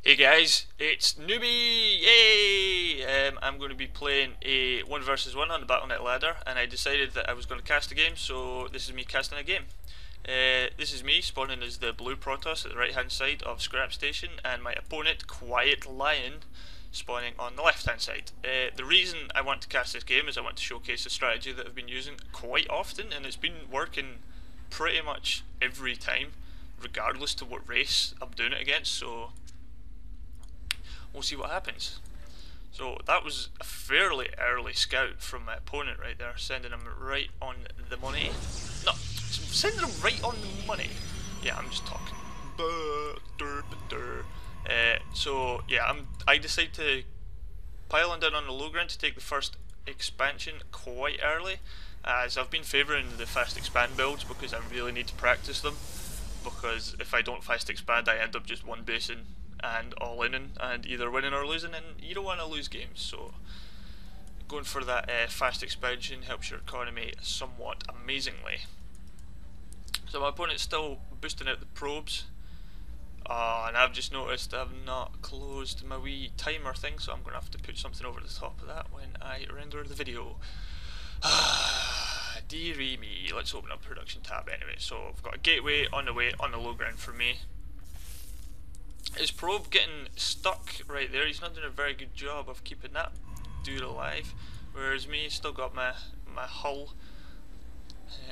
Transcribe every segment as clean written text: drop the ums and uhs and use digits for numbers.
Hey guys, it's Newbie! Yay! I'm going to be playing a 1 versus 1 on the Battle.net ladder, and I decided that I was going to cast a game, so this is me casting a game. This is me spawning as the blue Protoss at the right hand side of Scrap Station, and my opponent, quietlion, spawning on the left hand side. The reason I want to cast this game is I want to showcase a strategy that I've been using quite often, and it's been working pretty much every time, regardless to what race I'm doing it against, so we'll see what happens. So that was a fairly early scout from my opponent right there, sending him right on the money. No, sending him right on the money. Yeah, I'm just talking. So yeah, I decided to pile on down on the low ground to take the first expansion quite early, as I've been favouring the fast expand builds because I really need to practice them. Because if I don't fast expand, I end up just one basing and all in and either winning or losing, and you don't want to lose games, so going for that fast expansion helps your economy somewhat amazingly. So my opponent's still boosting out the probes, and I've just noticed I've not closed my wee timer thing, so I'm going to have to put something over the top of that when I render the video. Dearie me. Let's open up production tab anyway. So I've got a gateway on the way on the low ground for me. His probe getting stuck right there. He's not doing a very good job of keeping that dude alive. Whereas me, still got my hull,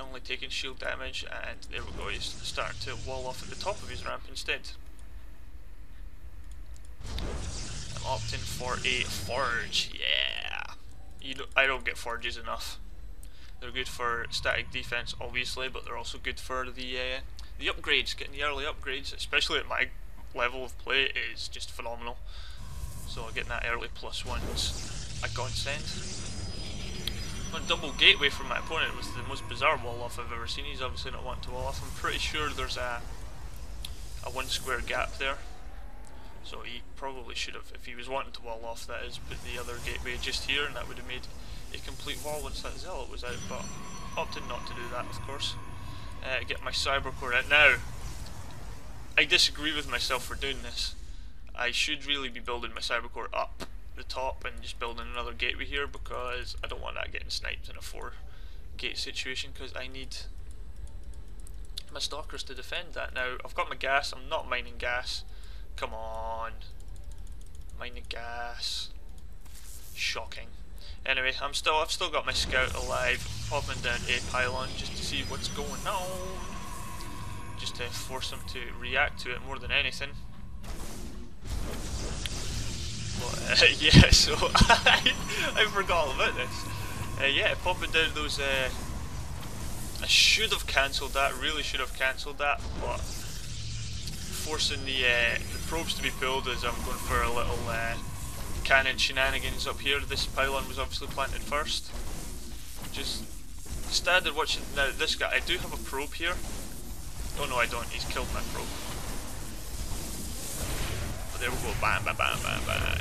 only taking shield damage, and there we go. He's starting to wall off at the top of his ramp instead. I'm opting for a forge. Yeah, I don't get forges enough. They're good for static defense, obviously, but they're also good for the upgrades. Getting the early upgrades, especially at my level of play, is just phenomenal. So getting that early +1's a godsend. On double gateway from my opponent was the most bizarre wall off I've ever seen. He's obviously not wanting to wall off. I'm pretty sure there's a 1 square gap there. So he probably should have, if he was wanting to wall off, that is, put the other gateway just here, and that would have made a complete wall once that zealot was out, but opted not to do that, of course. Get my cyber core out. Now, I disagree with myself for doing this. I should really be building my cyber core up the top and just building another gateway here, because I don't want that getting sniped in a 4 gate situation, because I need my stalkers to defend that. Now, I've got my gas. I'm not mining gas. Come on. Mining gas. Shocking. Anyway, I've still got my scout alive, popping down a pylon just to see what's going on. Just to force him to react to it more than anything. But, yeah, so I forgot all about this. Yeah, popping down those. I should have cancelled that. Really should have cancelled that, but forcing the probes to be pulled as I'm going for a little cannon shenanigans up here. This pylon was obviously planted first. Just standard watching. Now this guy, I do have a probe here. Oh no, I don't. He's killed my probe. But there we go. Bam, bam, bam, bam, bam.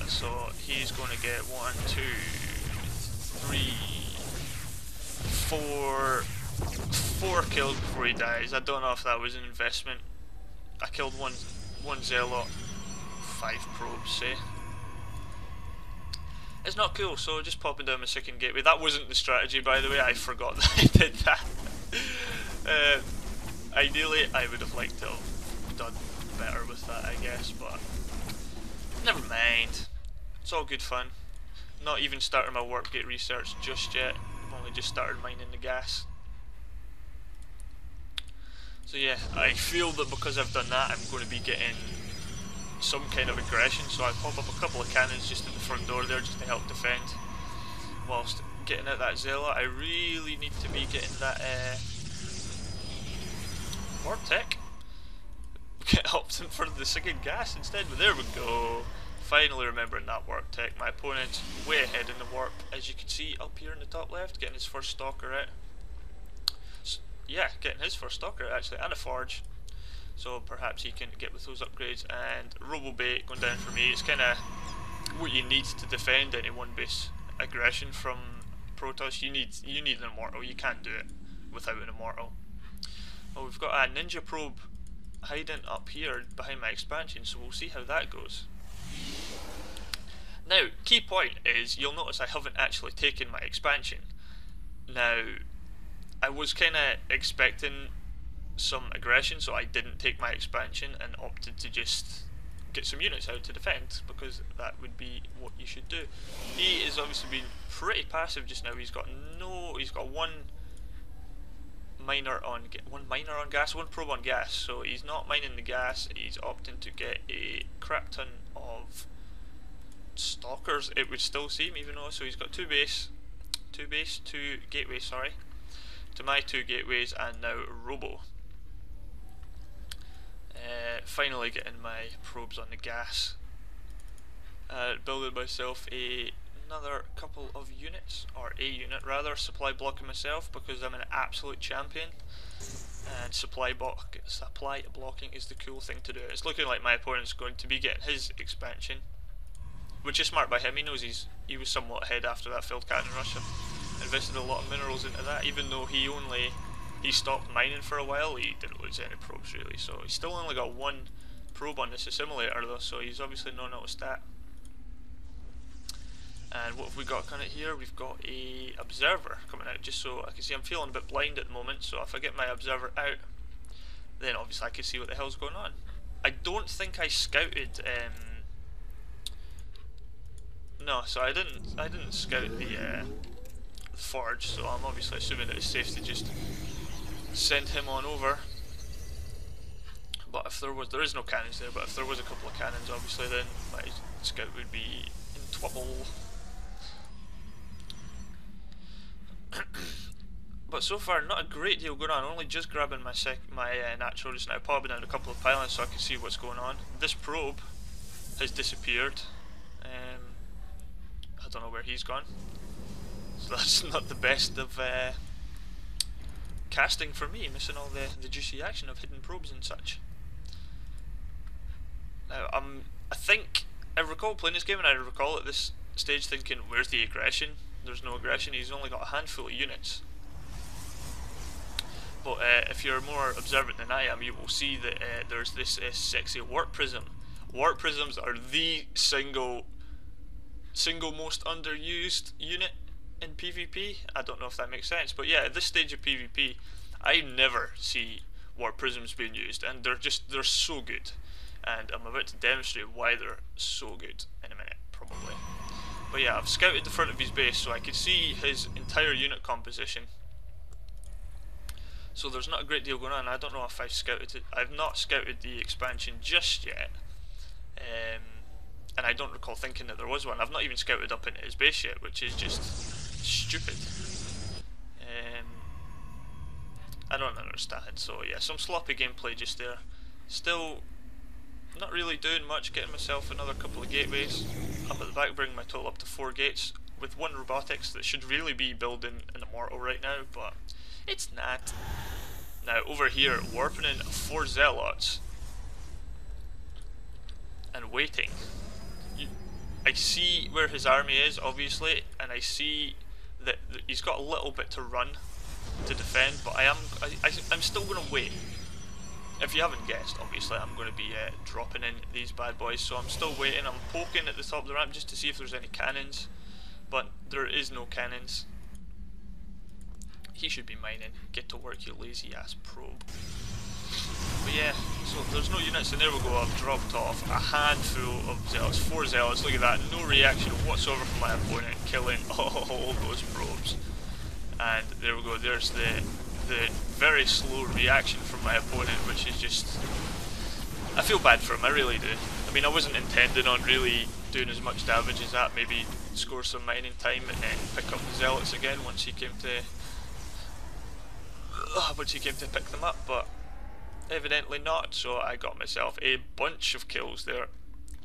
So he's going to get 1, 2, 3, 4 kills before he dies. I don't know if that was an investment. I killed one zealot, 5 probes, say. It's not cool, so just popping down my second gateway. That wasn't the strategy, by the way. I forgot that I did that. Ideally, I would have liked to have done better with that, I guess, but never mind. It's all good fun. Not even starting my warp gate research just yet. I've only just started mining the gas. So yeah, I feel that because I've done that, I'm going to be getting some kind of aggression, so I pop up a couple of cannons just at the front door there just to help defend. Whilst getting out that zealot, I really need to be getting that warp tech. Opting for the second gas instead, but there we go. Finally remembering that warp tech. My opponent's way ahead in the warp, as you can see up here in the top left, getting his first stalker out. Yeah, getting his first stalker actually, and a forge. So perhaps he can get with those upgrades. And robo-bait going down for me. It's kind of what you need to defend any 1 base aggression from Protoss. You need an immortal. You can't do it without an immortal. Well, we've got a ninja probe hiding up here behind my expansion, so we'll see how that goes. Now, key point is, you'll notice I haven't actually taken my expansion. Now, I was kind of expecting some aggression, so I didn't take my expansion and opted to just get some units out to defend, because that would be what you should do. He is obviously being pretty passive just now. He's got one miner on gas, one probe on gas, so he's not mining the gas. He's opting to get a crap ton of stalkers, it would still seem, even though, so he's got two gateways, sorry, to my two gateways, and now robo. Finally getting my probes on the gas. Building myself another couple of units, or a unit rather, supply blocking myself because I'm an absolute champion, and supply blocking is the cool thing to do. It's looking like my opponent's going to be getting his expansion, which is smart by him. He knows he was somewhat ahead after that failed cannon rush. Invested a lot of minerals into that, even though he stopped mining for a while. He didn't lose any probes really, so he's still only got one probe on this assimilator though, so he's obviously not noticed that. And what have we got coming out here? We've got a observer coming out, just so I can see. I'm feeling a bit blind at the moment, so if I get my observer out, then obviously I can see what the hell's going on. I don't think I scouted no, so I didn't scout the forge, so I'm obviously assuming that it's safe to just send him on over. But if there is no cannons there, but if there was a couple of cannons, obviously then my scout would be in trouble. But so far, not a great deal going on. Only just grabbing my natural just now, popping out a couple of pylons so I can see what's going on. This probe has disappeared. I don't know where he's gone. So that's not the best of casting for me, missing all the juicy action of hidden probes and such. Now, I think I recall playing this game, and I recall at this stage thinking, where's the aggression? There's no aggression, he's only got a handful of units. But if you're more observant than I am, you will see that there's this sexy warp prism. Warp prisms are the single most underused unit in PvP. I don't know if that makes sense, but yeah, at this stage of PvP, I never see warp prisms being used, and they're so good. And I'm about to demonstrate why they're so good in a minute, probably. But yeah, I've scouted the front of his base so I can see his entire unit composition. So there's not a great deal going on. I don't know if I've scouted it. I've not scouted the expansion just yet. And I don't recall thinking that there was one. I've not even scouted up into his base yet, which is just stupid. I don't understand. So yeah, some sloppy gameplay just there. Still not really doing much, getting myself another couple of gateways up at the back, bringing my total up to 4 gates, with 1 robotics that should really be building an immortal right now, but it's not. Now over here, warping in 4 zealots and waiting. I see where his army is, obviously, and I see that he's got a little bit to run to defend, but I'm still going to wait. If you haven't guessed, obviously I'm going to be dropping in these bad boys, so I'm still waiting. I'm poking at the top of the ramp just to see if there's any cannons, but there is no cannons. He should be mining. Get to work, you lazy ass probe. But yeah, so there's no units, and there we go. I've dropped off a handful of zealots, 4 zealots. Look at that, no reaction whatsoever from my opponent, killing all those probes. And there we go. There's the very slow reaction from my opponent, which is just, I feel bad for him. I really do. I mean, I wasn't intending on really doing as much damage as that. Maybe score some mining time and then pick up the zealots again once he came to pick them up, but evidently not, so I got myself a bunch of kills there.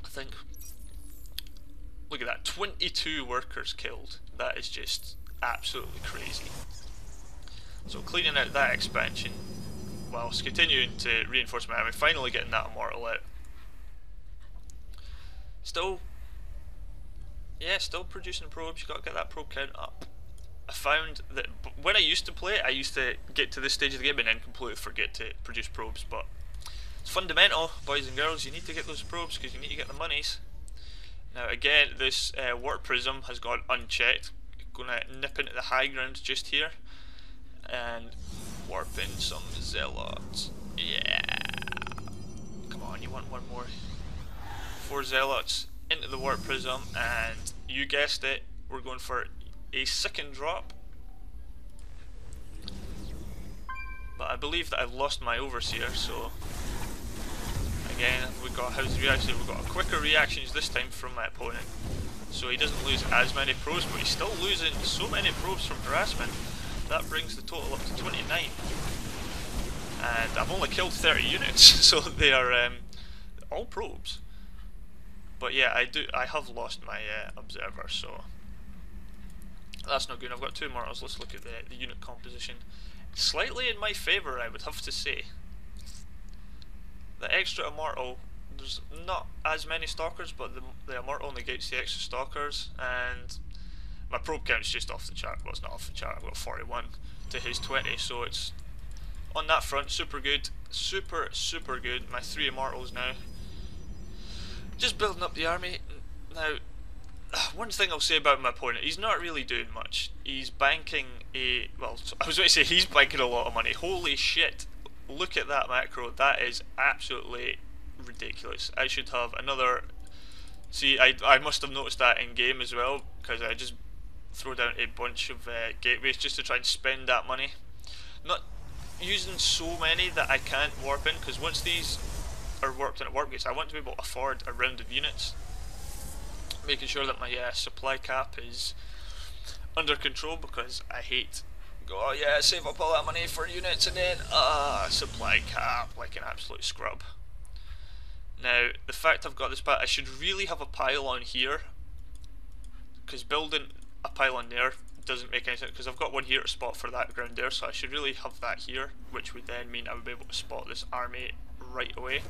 I think, look at that, 22 workers killed. That is just absolutely crazy. So cleaning out that expansion whilst continuing to reinforce my army, finally getting that immortal out. Still producing probes. You got to get that probe count up. I found that when I used to play it, I used to get to this stage of the game and then completely forget to produce probes, but It's fundamental, boys and girls. You need to get those probes because you need to get the monies. Now again, this warp prism has gone unchecked. Gonna nip into the high ground just here and warp in some zealots. Yeah. Come on, you want one more. 4 zealots into the warp prism, and you guessed it, we're going for a second drop. But I believe that I've lost my overseer, so again we've got how's the reaction? We've got a quicker reactions this time from my opponent. So he doesn't lose as many probes, but he's still losing so many probes from harassment. That brings the total up to 29. And I've only killed 30 units, so they are all probes. But yeah, I have lost my observer, so that's not good. I've got 2 immortals. Let's look at the unit composition. Slightly in my favour, I would have to say. The extra immortal, there's not as many stalkers, but the immortal negates the extra stalkers, and my probe count's just off the chart. Well, it's not off the chart. I've got 41 to his 20, so it's on that front super good, super good. My 3 immortals now. Just building up the army. Now, one thing I'll say about my opponent, he's not really doing much. He's banking well, I was going to say he's banking a lot of money. Holy shit, look at that macro, that is absolutely ridiculous. I should have another, see, I must have noticed that in game as well, because I just throw down a bunch of gateways just to try and spend that money. Not using so many that I can't warp in, because once these are warped in at warp gates, I want to be able to afford a round of units. Making sure that my supply cap is under control, because I hate oh yeah, save up all that money for units and then supply cap like an absolute scrub. Now the fact I've got this I should really have a pylon here, because building a pylon there doesn't make any sense, because I've got one here to spot for that ground there, so I should really have that here, which would then mean I would be able to spot this army right away.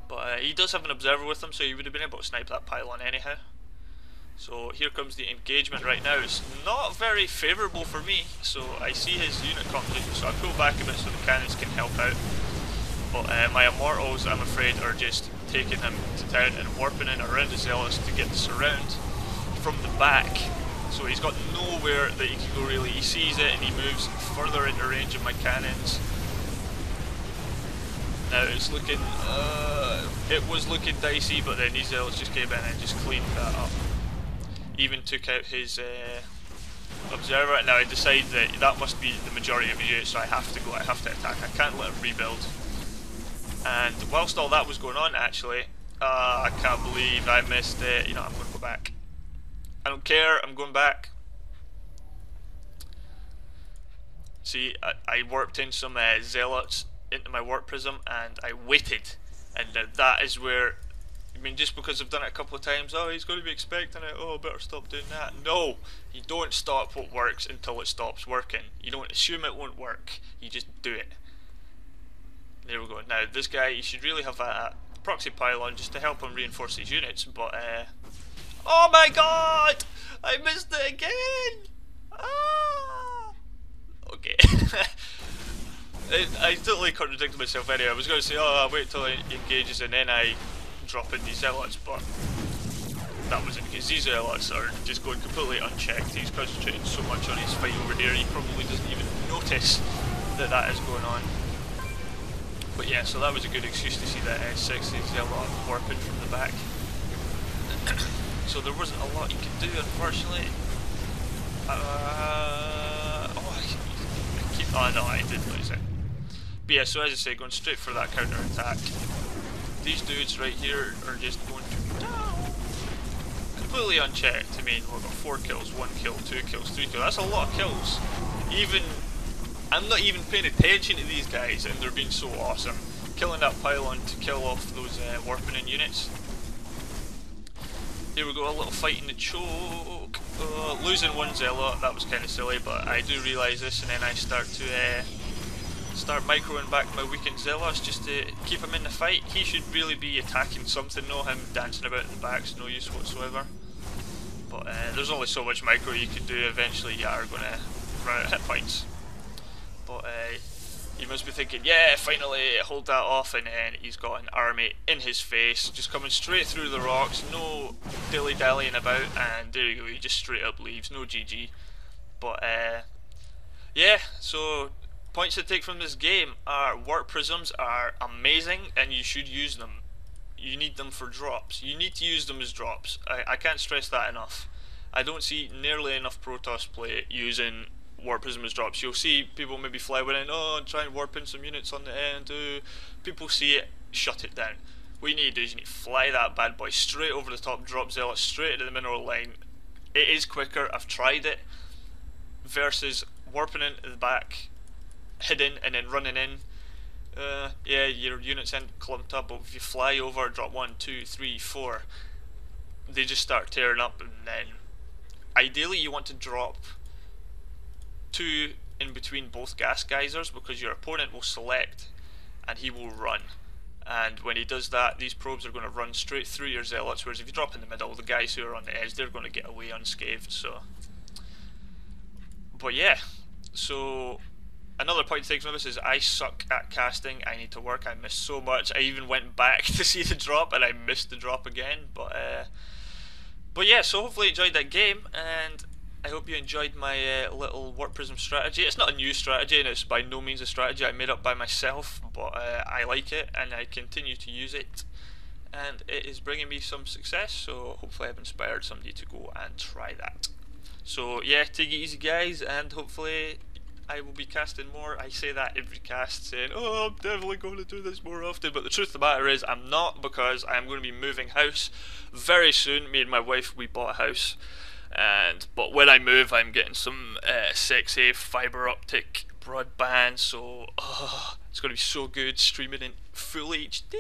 But he does have an observer with him, so he would have been able to snipe that pylon anyhow. So here comes the engagement right now. It's not very favourable for me, so I see his unit composition, so I pull back a bit so the cannons can help out. But my immortals, I'm afraid, are just taking him to town and warping in around the zealots to get the surround from the back. So he's got nowhere that he can go really. He sees it and he moves further into range of my cannons. Now it's looking, it was looking dicey, but then these zealots just came in and just cleaned that up. Even took out his observer. Now I decide that that must be the majority of his units, so I have to go, I have to attack. I can't let him rebuild. And whilst all that was going on, actually, I can't believe I missed it. You know, I'm going to go back. I don't care, I'm going back. See, I warped in some zealots into my warp prism and I waited, and that is where, I mean, just because I've done it a couple of times, oh he's going to be expecting it, oh I better stop doing that. No, you don't stop what works until it stops working. You don't assume it won't work, you just do it. There we go. Now this guy, you should really have a proxy pylon just to help him reinforce his units, but oh my god, I missed it again. Okay. I totally contradicted myself anyway. I was going to say, oh, I'll wait till he engages and then I drop in these zealots, but that wasn't, because these zealots are just going completely unchecked. He's concentrating so much on his fight over there, he probably doesn't even notice that that is going on. But yeah, so that was a good excuse to see that 60 zealot warping from the back. So there wasn't a lot you could do, unfortunately. Oh no, I did lose it. But yeah, so as I say, going straight for that counter attack. These dudes right here are just going to down. Completely unchecked. I mean, we've got 4 kills, 1 kill, 2 kills, 3 kills. That's a lot of kills. Even, I'm not even paying attention to these guys and they're being so awesome. Killing that pylon to kill off those warping in units. Here we go, a little fight in the choke. Losing 1 zealot, that was kind of silly, but I do realise this, and then I start microing back my weakened zealots just to keep him in the fight. He should really be attacking something, no him dancing about in the back's no use whatsoever. But there's only so much micro you can do. Eventually you are going to run out of hit points. But He must be thinking, yeah, finally, hold that off, and then he's got an army in his face, just coming straight through the rocks, no dilly-dallying about, and there you go, he just straight up leaves, no GG. But, yeah, so points to take from this game are warp prisms are amazing, and you should use them. You need them for drops. You need to use them as drops. I can't stress that enough. I don't see nearly enough Protoss play using warp prism as drops. You'll see people maybe fly in, oh, try and warp in some units on the end. People see it, shut it down. What you need to do is you need to fly that bad boy straight over the top, drop zealots straight into the mineral line. It is quicker, I've tried it, versus warping into the back, hidden, and then running in. Yeah, your units end clumped up, but if you fly over, drop 1, 2, 3, 4, they just start tearing up, and then ideally you want to drop 2 in between both gas geysers, because your opponent will select and he will run. And when he does that, these probes are going to run straight through your zealots, whereas if you drop in the middle, the guys who are on the edge, they're going to get away unscathed. So, but yeah, so another point to take from this is I suck at casting. I need to work. I miss so much. I even went back to see the drop and I missed the drop again. But yeah, so hopefully you enjoyed that game, and I hope you enjoyed my little warp prism strategy. It's not a new strategy, and it's by no means a strategy I made up by myself, but I like it and I continue to use it, and it is bringing me some success, so hopefully I've inspired somebody to go and try that. So yeah, take it easy guys, and hopefully I will be casting more. I say that every cast, saying, oh, I'm definitely going to do this more often, but the truth of the matter is I'm not, because I'm going to be moving house very soon. Me and my wife, we bought a house, but when I move I'm getting some sexy fibre optic broadband, so it's going to be so good streaming in full HD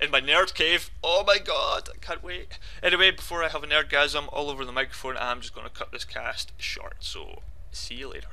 in my nerd cave. Oh my god, I can't wait. Anyway, before I have a nerdgasm all over the microphone, I'm just going to cut this cast short, so see you later.